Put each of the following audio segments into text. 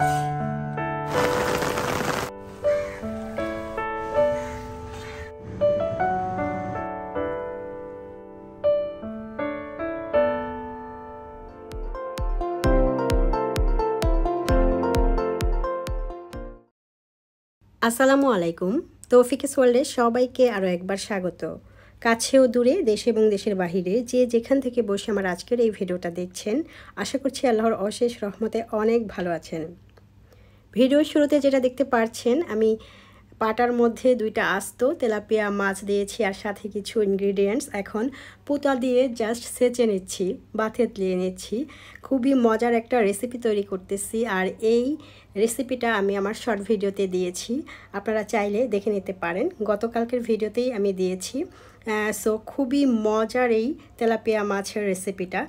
আসসালামু আলাইকুম। তৌফিকেস ওয়ার্ল্ডে সবাইকে আরও একবার স্বাগত। কাছেও দূরে, দেশে এবং দেশের বাহিরে যে যেখান থেকে বসে আমার আজকের এই ভিডিওটা দেখছেন, আশা করছি আল্লাহর অশেষ রহমতে অনেক ভালো আছেন। ভিডিওর শুরুতে যেটা দেখতে পাচ্ছেন, আমি পাটার মধ্যে 2টা আস্ত তেলাপিয়া মাছ দিয়েছি আর সাথে কিছু ইনগ্রিডিয়েন্টস এখন পুতা দিয়ে জাস্ট সেচে নিচ্ছি বা থেতলিয়ে নিচ্ছি। খুবই মজার একটা রেসিপি তৈরি করতেছি আর এই রেসিপিটা আমি আমার শর্ট ভিডিওতে দিয়েছি, আপনারা চাইলে দেখে নিতে পারেন। গতকালকের ভিডিওতেই আমি দিয়েছি। সো খুবই মজার এই তেলাপিয়া মাছের রেসিপিটা।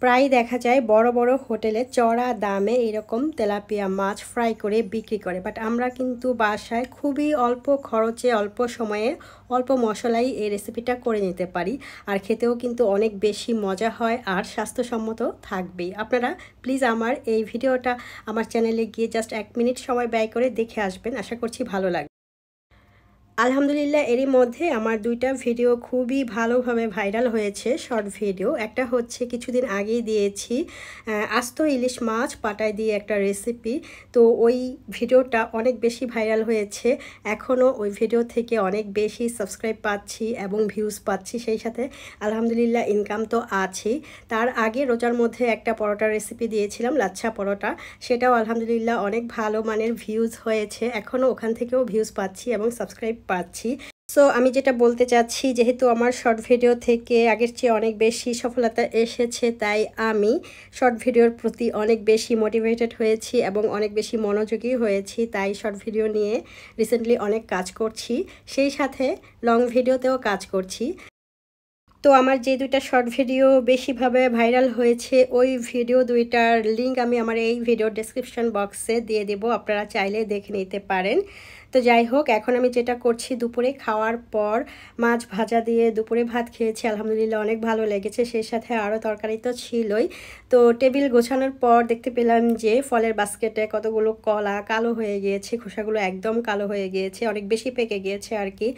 প্রায় দেখা যায় বড় বড় হোটেলে চড়া দামে এরকম তেলাপিয়া মাছ ফ্রাই করে বিক্রি করে, বাট আমরা কিন্তু বাসায় খুবই অল্প খরচে অল্প সময়ে অল্প মশলাই এই রেসিপিটা করে নিতে পারি আর খেতেও কিন্তু অনেক বেশি মজা হয় আর স্বাস্থ্যসম্মত থাকবেই। আপনারা প্লিজ আমার এই ভিডিওটা আমার চ্যানেলে গিয়ে জাস্ট 1 মিনিট সময় ব্যয় করে দেখে আসবেন, আশা করছি ভালো লাগবে। আলহামদুলিল্লাহ এরই মধ্যে আমার 2টা ভিডিও খুবই ভালোভাবে ভাইরাল হয়েছে, শর্ট ভিডিও। একটা হচ্ছে কিছুদিন আগেই দিয়েছি আস্ত ইলিশ মাছ পাটায় দিয়ে একটা রেসিপি, তো ওই ভিডিওটা অনেক বেশি ভাইরাল হয়েছে। এখনও ওই ভিডিও থেকে অনেক বেশি সাবস্ক্রাইব পাচ্ছি এবং ভিউজ পাচ্ছি, সেই সাথে আলহামদুলিল্লাহ ইনকাম তো আছেই। তার আগে রোজার মধ্যে একটা পরোটার রেসিপি দিয়েছিলাম, লাচ্ছা পরোটা, সেটাও আলহামদুলিল্লাহ অনেক ভালো মানের ভিউজ হয়েছে, এখনও ওখান থেকেও ভিউজ পাচ্ছি এবং সাবস্ক্রাইব পাচ্ছি। সো আমি যেটা বলতে চাচ্ছি, যেহেতু আমার শর্ট ভিডিও থেকে আগের চেয়ে অনেক বেশি সফলতা এসেছে, তাই আমি শর্ট ভিডিওর প্রতি অনেক বেশি মোটিভেটেড হয়েছি এবং অনেক বেশি মনোযোগী হয়েছি, তাই শর্ট ভিডিও নিয়ে রিসেন্টলি অনেক কাজ করছি, সেই সাথে লং ভিডিওতেও কাজ করছি। তো আমার যে 2টা শর্ট ভিডিও বেশিভাবে ভাইরাল হয়েছে, ওই ভিডিও 2টার লিঙ্ক আমি আমার এই ভিডিও ডেসক্রিপশন বক্সে দিয়ে দেব, আপনারা চাইলে দেখে নিতে পারেন। তো যাই হোক, এখন আমি যেটা করছি, দুপুরে খাওয়ার পর মাছ ভাজা দিয়ে দুপুরে ভাত খেয়েছি, আলহামদুলিল্লাহ অনেক ভালো লেগেছে, সেই সাথে আরও তরকারি তো ছিলই। তো টেবিল গোছানোর পর দেখতে পেলাম যে ফলের বাস্কেটে কতগুলো কলা কালো হয়ে গিয়েছে, খোসাগুলো একদম কালো হয়ে গিয়েছে, অনেক বেশি পেকে গিয়েছে আর কি।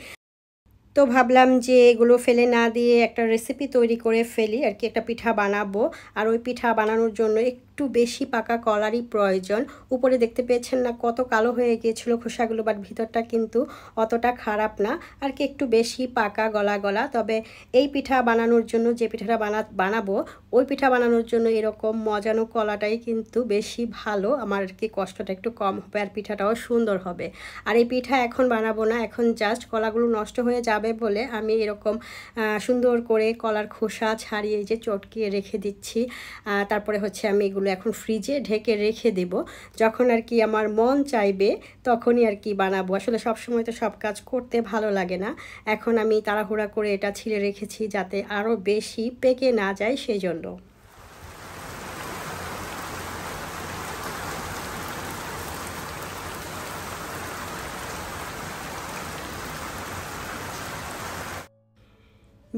তো ভাবলাম যে এগুলো ফেলে না দিয়ে একটা রেসিপি তৈরি করে ফেলি আর কি, একটা পিঠা বানাবো। আর ওই পিঠা বানানোর জন্য একটু বেশি পাকা কলারই প্রয়োজন। উপরে দেখতে পেয়েছেন না কত কালো হয়ে গিয়েছিল খোসাগুলো, বাট ভিতরটা কিন্তু অতটা খারাপ না আর কি, একটু বেশি পাকা গলা গলা। তবে এই পিঠা বানানোর জন্য, যে পিঠাটা বানাবো ওই পিঠা বানানোর জন্য এরকম মজানো কলাটাই কিন্তু বেশি ভালো, আমার আর কি কষ্টটা একটু কম হবে আর পিঠাটাও সুন্দর হবে। আর এই পিঠা এখন বানাবো না, এখন জাস্ট কলাগুলো নষ্ট হয়ে যাবে বলে আমি এরকম সুন্দর করে কলার খোসা ছাড়িয়ে যে চটকিয়ে রেখে দিচ্ছি। তারপরে হচ্ছে আমি এগুলো এখন ফ্রিজে ঢেকে রেখে দেব, যখন আর কি আমার মন চাইবে তখনই আর কি বানাবো। আসলে সব সময় তো সব কাজ করতে ভালো লাগে না, এখন আমি তাড়াহুড়া করে এটা ছিলে রেখেছি যাতে আরও বেশি পেকে না যায় সেই জন্য।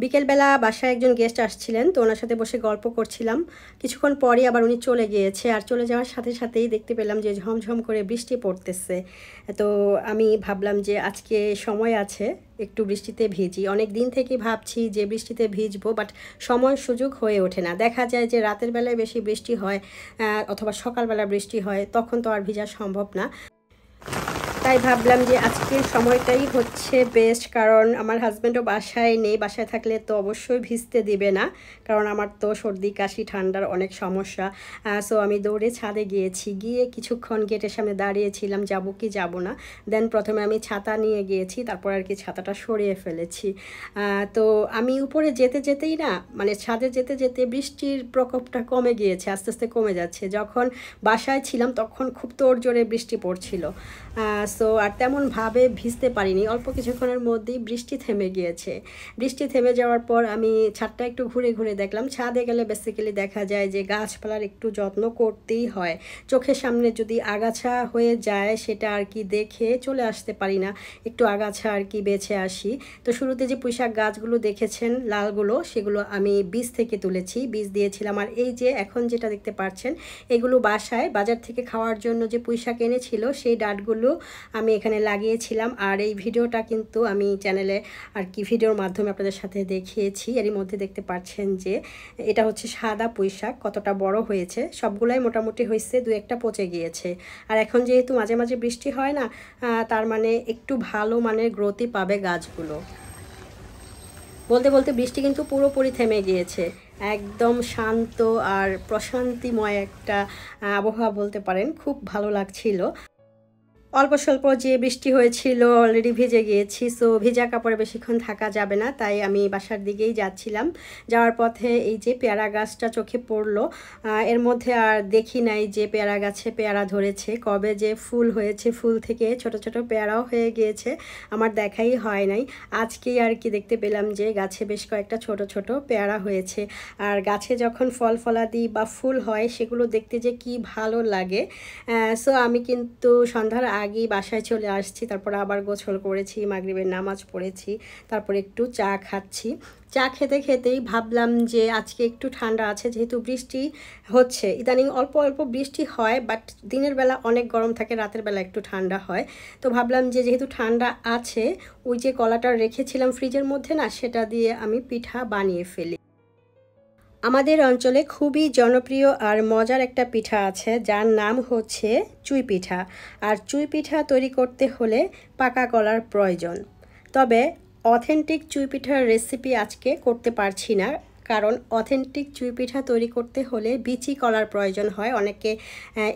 বিকেলবেলা বাসায় একজন গেস্ট আসছিলেন, তো ওনার সাথে বসে গল্প করছিলাম। কিছুক্ষণ পরই আবার উনি চলে গিয়েছে, আর চলে যাওয়ার সাথে সাথেই দেখতে পেলাম যে ঝমঝম করে বৃষ্টি পড়তেছে। তো আমি ভাবলাম যে আজকে সময় আছে, একটু বৃষ্টিতে ভিজি। অনেক দিন থেকেই ভাবছি যে বৃষ্টিতে ভিজবো, বাট সময় সুযোগ হয়ে ওঠে না। দেখা যায় যে রাতের বেলায় বেশি বৃষ্টি হয় অথবা সকালবেলা বৃষ্টি হয়, তখন তো আর ভিজা সম্ভব না। তাই ভাবলাম যে আজকের সময়টাই হচ্ছে বেস্ট, কারণ আমার হাজব্যান্ডও বাসায় নেই, বাসায় থাকলে তো অবশ্যই ভিজতে দিবে না, কারণ আমার তো সর্দি কাশি ঠান্ডার অনেক সমস্যা। সো আমি দৌড়ে ছাদে গিয়েছি, গিয়ে কিছুক্ষণ গেটের সামনে দাঁড়িয়েছিলাম যাব কি যাব না। দেন প্রথমে আমি ছাতা নিয়ে গিয়েছি, তারপর আর কি ছাতাটা সরিয়ে ফেলেছি। তো আমি উপরে যেতে যেতেই না, মানে ছাদে যেতে যেতে বৃষ্টির প্রকোপটা কমে গিয়েছে, আস্তে আস্তে কমে যাচ্ছে। যখন বাসায় ছিলাম তখন খুব তোড়জোড়ে বৃষ্টি পড়ছিল। সো আর তেমনভাবে ভিজতে পারিনি, অল্প কিছুক্ষণের মধ্যেই বৃষ্টি থেমে গিয়েছে। বৃষ্টি থেমে যাওয়ার পর আমি ছাদটা একটু ঘুরে ঘুরে দেখলাম। ছাদে গেলে বেসিক্যালি দেখা যায় যে গাছপালার একটু যত্ন করতেই হয়। চোখের সামনে যদি আগাছা হয়ে যায় সেটা আর কি দেখে চলে আসতে পারি না, একটু আগাছা আর কি বেছে আসি। তো শুরুতে যে পুঁইশাক গাছগুলো দেখেছেন লালগুলো, সেগুলো আমি বীজ থেকে তুলেছি, বীজ দিয়েছিলাম। আর এই যে এখন যেটা দেখতে পাচ্ছেন এগুলো বাসায় বাজার থেকে খাওয়ার জন্য যে পুঁইশাক এনেছিল সেই ডাঁটগুলো আমি এখানে লাগিয়েছিলাম। আর এই ভিডিওটা কিন্তু আমি চ্যানেলে আর কি ভিডিওর মাধ্যমে আপনাদের সাথে দেখিয়েছি। এরই মধ্যে দেখতে পাচ্ছেন যে এটা হচ্ছে সাদা পুঁইশাক, কতটা বড় হয়েছে। সবগুলাই মোটামুটি হয়েছে, দু একটা পচে গিয়েছে। আর এখন যেহেতু মাঝে মাঝে বৃষ্টি হয় না, তার মানে একটু ভালো মানের গ্রোথই পাবে গাছগুলো। বলতে বলতে বৃষ্টি কিন্তু পুরোপুরি থেমে গিয়েছে। একদম শান্ত আর প্রশান্তিময় একটা আবহাওয়া বলতে পারেন, খুব ভালো লাগছিল। অল্প স্বল্প যে বৃষ্টি হয়েছিল অলরেডি ভিজে গিয়েছি, সো ভিজা কাপড়ে বেশিক্ষণ থাকা যাবে না, তাই আমি বাসার দিকেই যাচ্ছিলাম। যাওয়ার পথে এই যে পেয়ারা গাছটা চোখে পড়লো। এর মধ্যে আর দেখি নাই যে পেয়ারা গাছে পেয়ারা ধরেছে, কবে যে ফুল হয়েছে, ফুল থেকে ছোট ছোট পেয়ারাও হয়ে গিয়েছে, আমার দেখাই হয় নাই। আজকেই আর কি দেখতে পেলাম যে গাছে বেশ কয়েকটা ছোট ছোট পেয়ারা হয়েছে। আর গাছে যখন ফল ফলাদি বা ফুল হয় সেগুলো দেখতে যে কি ভালো লাগে। সো আমি কিন্তু সন্ধ্যার আগেই বাসায় চলে আসছি, তারপর আবার গোসল করেছি, মাগরিবের নামাজ পড়েছি, তারপর একটু চা খাচ্ছি। চা খেতে খেতেই ভাবলাম যে আজকে একটু ঠান্ডা আছে, যেহেতু বৃষ্টি হচ্ছে, ইদানিং অল্প অল্প বৃষ্টি হয়, বাট দিনের বেলা অনেক গরম থাকে, রাতের বেলা একটু ঠান্ডা হয়। তো ভাবলাম যে যেহেতু ঠান্ডা আছে, ওই যে কলাটা রেখেছিলাম ফ্রিজের মধ্যে না, সেটা দিয়ে আমি পিঠা বানিয়ে ফেলি। আমাদের অঞ্চলে খুবই জনপ্রিয় আর মজার একটা পিঠা আছে, যার নাম হচ্ছে চুই পিঠা। আর চুই পিঠা তৈরি করতে হলে পাকা কলার প্রয়োজন। তবে অথেন্টিক চুই পিঠার রেসিপি আজকে করতে পারছি না, কারণ অথেন্টিক চুই পিঠা তৈরি করতে হলে বিচি কলার প্রয়োজন হয়। অনেকে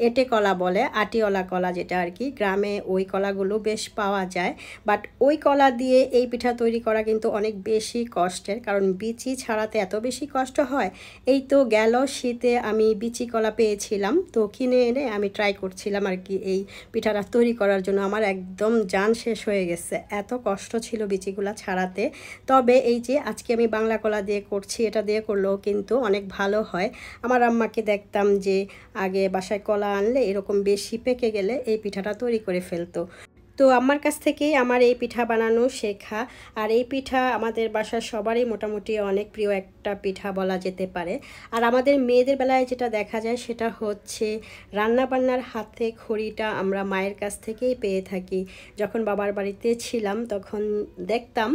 এঁটে কলা বলে, আটিওয়ালা কলা যেটা আর কি, গ্রামে ওই কলাগুলো বেশ পাওয়া যায়। বাট ওই কলা দিয়ে এই পিঠা তৈরি করা কিন্তু অনেক বেশি কষ্টের, কারণ বিচি ছাড়াতে এত বেশি কষ্ট হয়। এই তো গেল শীতে আমি বিচি কলা পেয়েছিলাম, তো কিনে এনে আমি ট্রাই করছিলাম আর কি এই পিঠাটা তৈরি করার জন্য। আমার একদম জান শেষ হয়ে গেছে, এত কষ্ট ছিল বিচিগুলা ছাড়াতে। তবে এই যে আজকে আমি বাংলা কলা দিয়ে করছি, এটা দিয়ে করলেও কিন্তু অনেক ভালো হয়। আমার আম্মাকে দেখতাম যে আগে বাসায় কলা আনলে এরকম বেশি পেকে গেলে এই পিঠাটা তৈরি করে ফেলতো। তো আম্মার কাছ থেকেই আমার এই পিঠা বানানো শেখা। আর এই পিঠা আমাদের বাসার সবারই মোটামুটি অনেক প্রিয় একটা পিঠা বলা যেতে পারে। আর আমাদের মেয়েদের বেলায় যেটা দেখা যায় সেটা হচ্ছে রান্নাবান্নার হাতে খড়িটা আমরা মায়ের কাছ থেকেই পেয়ে থাকি। যখন বাবার বাড়িতে ছিলাম তখন দেখতাম,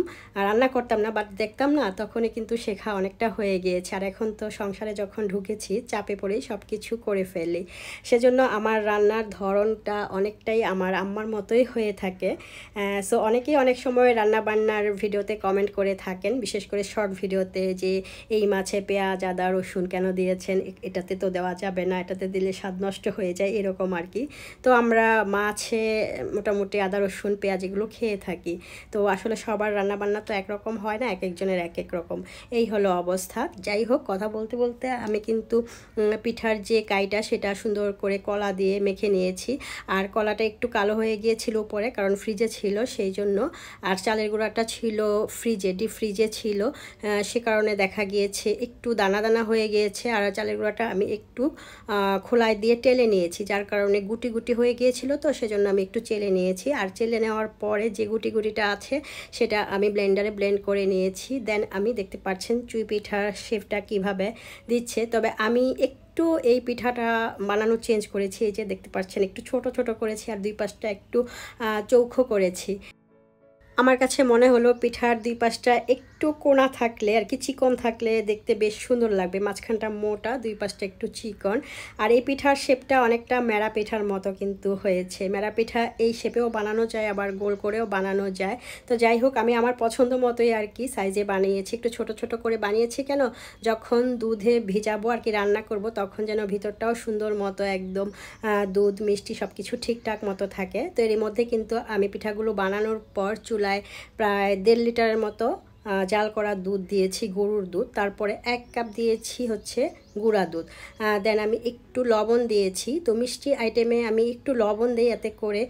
রান্না করতাম না, বাট দেখতাম না, তখনই কিন্তু শেখা অনেকটা হয়ে গিয়েছে। আর এখন তো সংসারে যখন ঢুকেছি চাপে পড়েই সব কিছু করে ফেলি, সেজন্য আমার রান্নার ধরনটা অনেকটাই আমার আম্মার মতোই হয়ে থাকে। সো অনেকেই অনেক সময় রান্নাবান্নার ভিডিওতে কমেন্ট করে থাকেন, বিশেষ করে শর্ট ভিডিওতে, যে এই মাছে পেঁয়াজ আদা রসুন কেন দিয়েছেন, এটাতে তো দেওয়া যাবে না, এটাতে দিলে স্বাদ নষ্ট হয়ে যায়, এরকম আর কি। তো আমরা মাছে মোটামুটি আদা রসুন পেঁয়াজ এগুলো খেয়ে থাকি। তো আসলে সবার রান্নাবান্না তো একরকম হয় না, এক একজনের এক এক রকম, এই হলো অবস্থা। যাই হোক, কথা বলতে বলতে আমি কিন্তু পিঠার যে কাইটা সেটা সুন্দর করে কলা দিয়ে মেখে নিয়েছি। আর কলাটা একটু কালো হয়ে গিয়েছিল উপরে, কারণ ফ্রিজে ছিল সেই জন্য। আর চালের গুঁড়াটা ছিল ফ্রিজে, ডিপ ফ্রিজে ছিল, সে কারণে দেখা গিয়েছে একটু দানা দানা হয়ে গিয়েছে। আর চালের গুঁড়াটা আমি একটু খোলায় দিয়ে টেলে নিয়েছি, যার কারণে গুটি গুটি হয়ে গিয়েছিল, তো সেজন্য আমি একটু চেলে নিয়েছি। আর চেলে নেওয়ার পরে যে গুটি গুটিটা আছে সেটা আমি ব্লেন্ডারে ব্লেন্ড করে নিয়েছি। দেন আমি দেখতে পাচ্ছেন চুই পিঠার শেপটা কিভাবে দিচ্ছে। তবে আমি একটু এই পিঠাটা বানানো চেঞ্জ করেছি, এই যে দেখতে পাচ্ছেন একটু ছোট ছোট করেছি আর দুই পাশটা একটু চৌখো করেছি। আমার কাছে মনে হলো পিঠার দুই পাশটা একটু কোনা থাকলে আর কি, চিকন থাকলে দেখতে বেশ সুন্দর লাগবে। মাঝখানটা মোটা, দুই পাশটা একটু চিকন। আর এই পিঠার শেপটা অনেকটা মেরা পিঠার মতো কিন্তু হয়েছে। মেরা পিঠা এই শেপেও বানানো যায়, আবার গোল করেও বানানো যায়। তো যাই হোক, আমি আমার পছন্দ মতোই আর কি সাইজে বানিয়েছি, একটু ছোট ছোট করে বানিয়েছি। কেন, যখন দুধে ভিজাবো আর কি রান্না করব, তখন যেন ভিতরটাও সুন্দর মতো একদম দুধ মিষ্টি সব কিছু ঠিকঠাক মতো থাকে। তো এর মধ্যে কিন্তু আমি পিঠাগুলো বানানোর পর চুলায় প্রায় 1.5 লিটারের মতো জাল করা দুধ দিয়েছি, গরুর দুধ। তারপরে 1 কাপ দিয়েছি হচ্ছে গুঁড়া দুধ। দেন আমি একটু লবণ দিয়েছি। তো মিষ্টি আইটেমে আমি একটু লবণ দিই, এতে করে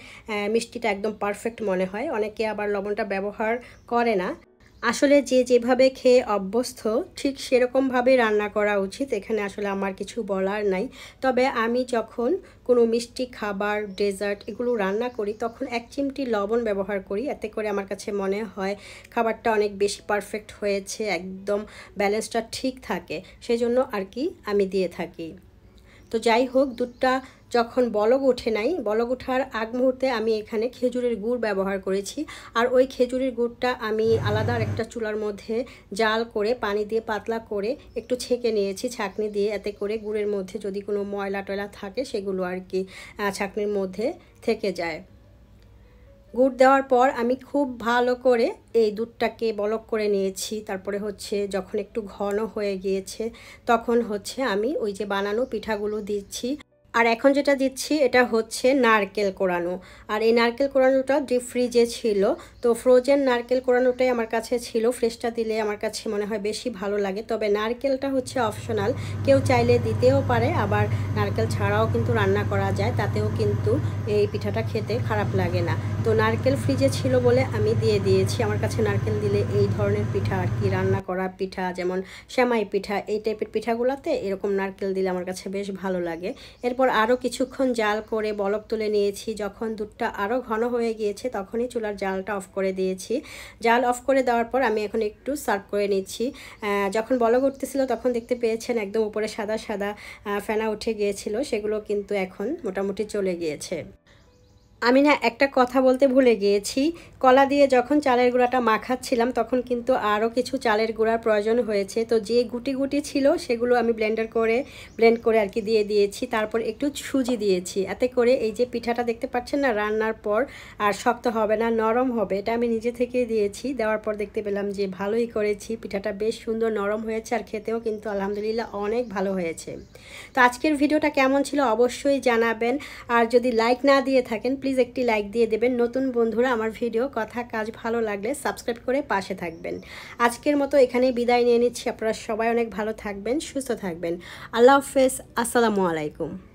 মিষ্টিটা একদম পারফেক্ট মনে হয়। অনেকে আবার লবণটা ব্যবহার করে না। আসলে যে যেভাবে খেয়ে অভ্যস্ত ঠিক সেরকমভাবে রান্না করা উচিত, এখানে আসলে আমার কিছু বলার নাই। তবে আমি যখন কোনো মিষ্টি খাবার, ডেজার্ট এগুলো রান্না করি তখন 1 চিমটি লবণ ব্যবহার করি, এতে করে আমার কাছে মনে হয় খাবারটা অনেক বেশি পারফেক্ট হয়েছে, একদম ব্যালেন্সটা ঠিক থাকে, সেজন্য আর কি আমি দিয়ে থাকি। তো যাই হোক, দুধটা যখন বলক ওঠে নাই, বলক ওঠার আগ মুহূর্তে আমি এখানে খেজুরের গুড় ব্যবহার করেছি। আর ওই খেজুরের গুড়টা আমি আলাদা একটা চুলার মধ্যে জাল করে পানি দিয়ে পাতলা করে একটু ছেঁকে নিয়েছি ছাঁকনি দিয়ে, এতে করে গুড়ের মধ্যে যদি কোনো ময়লা টয়লা থাকে সেগুলো আর কি ছাঁকনির মধ্যে থেকে যায়। গুড় দেওয়ার পর আমি খুব ভালো করে এই দুধটাকে বলক করে নিয়েছি। তারপরে হচ্ছে যখন একটু ঘন হয়ে গিয়েছে তখন হচ্ছে আমি ওই যে বানানো পিঠাগুলো দিচ্ছি। আর এখন যেটা দিচ্ছি এটা হচ্ছে নারকেল কোড়ানো। আর এই নারকেল কোড়ানোটা ডিপ ফ্রিজে ছিল, তো ফ্রোজেন নারকেল কোড়ানোটাই আমার কাছে ছিল। ফ্রেশটা দিলে আমার কাছে মনে হয় বেশি ভালো লাগে, তবে নারকেলটা হচ্ছে অপশনাল, কেউ চাইলে দিতেও পারে, আবার নারকেল ছাড়াও কিন্তু রান্না করা যায়, তাতেও কিন্তু এই পিঠাটা খেতে খারাপ লাগে না। তো নারকেল ফ্রিজে ছিল বলে আমি দিয়ে দিয়েছি। আমার কাছে নারকেল দিলে এই ধরনের পিঠা আর কি, রান্না করা পিঠা যেমন সেমাই পিঠা এই টাইপের পিঠাগুলোতে এরকম নারকেল দিলে আমার কাছে বেশ ভালো লাগে। এরপর আরও কিছুক্ষণ জাল করে বলক তুলে নিয়েছি। যখন দুধটা আরও ঘন হয়ে গিয়েছে তখনই চুলার জালটা অফ করে দিয়েছি। জাল অফ করে দেওয়ার পর আমি এখন একটু সার্ভ করে নিচ্ছি। যখন বলক উঠতেছিল তখন দেখতে পেয়েছেন একদম উপরে সাদা সাদা ফেনা উঠে গিয়েছিল, সেগুলো কিন্তু এখন মোটামুটি চলে গিয়েছে। আমি না একটা কথা বলতে ভুলে গিয়েছি, কলা দিয়ে যখন চালের গুঁড়াটা মাখাচ্ছিলাম তখন কিন্তু আরও কিছু চালের গুঁড়ার প্রয়োজন হয়েছে। তো যে গুটি গুটি ছিল সেগুলো আমি ব্লেন্ড করে আর কি দিয়ে দিয়েছি। তারপর একটু সুজি দিয়েছি, এতে করে এই যে পিঠাটা দেখতে পাচ্ছেন না, রান্নার পর আর শক্ত হবে না, নরম হবে। এটা আমি নিজে থেকেই দিয়েছি, দেওয়ার পর দেখতে পেলাম যে ভালোই করেছি, পিঠাটা বেশ সুন্দর নরম হয়েছে আর খেতেও কিন্তু আলহামদুলিল্লাহ অনেক ভালো হয়েছে। তো আজকের ভিডিওটা কেমন ছিল অবশ্যই জানাবেন। আর যদি লাইক না দিয়ে থাকেন প্লিজ একটি লাইক দিয়ে দেবেন। নতুন বন্ধুরা আমার ভিডিও কথা কাজ ভালো লাগলে সাবস্ক্রাইব করে পাশে থাকবেন। আজকের মতো এখানেই বিদায় নিয়ে নিচ্ছি। আপনারা সবাই অনেক ভালো থাকবেন, সুস্থ থাকবেন। আল্লাহ হাফেজ, আসসালামু আলাইকুম।